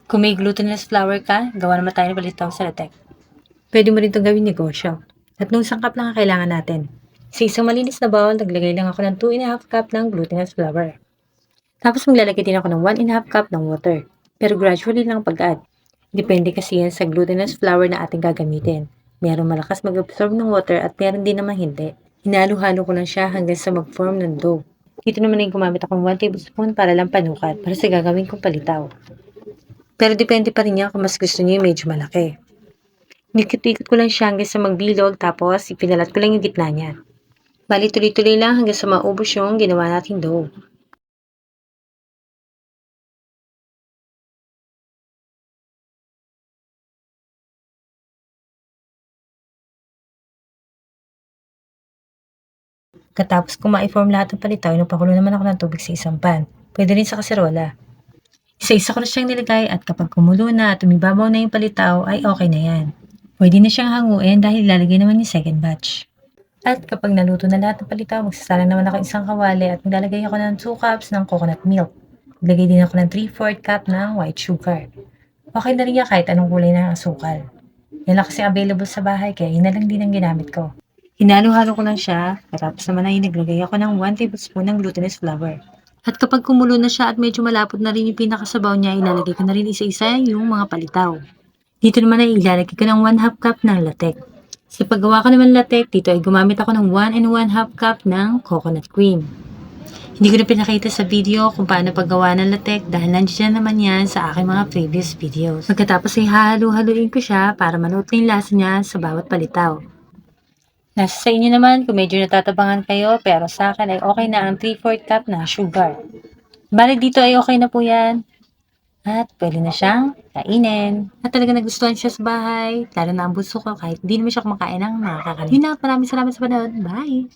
Kung may glutinous flour ka, gawa naman tayo ng palitaw sa latek. Pwede mo rin itong gawin negosyo. 3 sangkap lang ang kailangan natin. Sa isang malinis na bowl, naglagay lang ako ng 2½ cup ng glutinous flour. Tapos maglalagay din ako ng 1½ cup ng water. Pero gradually lang pag-add. Depende kasi yan sa glutinous flour na ating gagamitin. Merong malakas mag-absorb ng water at meron din naman hindi. Hinalo-halo ko lang siya hanggang sa mag-form ng dough. Dito naman ay gumamit akong 1 tablespoon para lang panukat para sa gagawin kong palitaw. Pero depende pa rin yan kung mas gusto niyo yung medyo malaki. Nikot-ikot ko lang siya hanggang sa magbilog tapos ipinalat ko lang yung gitna niya. Bali tuloy-tuloy lang hanggang sa maubos yung ginawa nating dough. Katapos ko ma-form lahat ng palitaw, inupakulo naman ako ng tubig sa isang pan. Pwede rin sa kaserola. Isa-isa ko na siyang nilagay at kapag kumulo na at tumibabaw na yung palitaw ay okay na yan. Pwede na siyang hanguin dahil ilalagay naman yung second batch. At kapag naluto na lahat ng palitaw, magsasalang naman ako isang kawali at maglalagay ako ng 2 cups ng coconut milk. Maglagay din ako ng 3/4 cup ng white sugar. Okay na rin yan kahit anong kulay ng asukal. Yan lang kasi available sa bahay kaya yun na lang din ang ginamit ko. Hinalo-halo ko lang siya, katapos naman ay naglagay ako ng 1 tablespoon ng glutinous flour. At kapag kumulo na siya at medyo malapot na rin yung pinakasabaw niya, ilalagay ko na rin isa-isa yung mga palitaw. Dito naman ay ilalagay ko ng 1/2 cup ng latek. Sa paggawa ko naman latek, dito ay gumamit ako ng 1 1/2 cup ng coconut cream. Hindi ko na pinakita sa video kung paano paggawa ng latek dahil nandiyan naman yan sa aking mga previous videos. Pagkatapos ay hahalo-haluin ko siya para manuot na yung lasa niya sa bawat palitaw. Nasa sa inyo naman kung medyo natatabangan kayo pero sa akin ay okay na ang 3/4 cup na sugar. Bali dito ay okay na po yan. At pwede na siyang kainin. At talaga nagustuhan siya sa bahay, lalo na ang bunso ko kahit hindi naman siya kumakain ng nakakanin. Yun na, maraming salamat sa panood. Bye!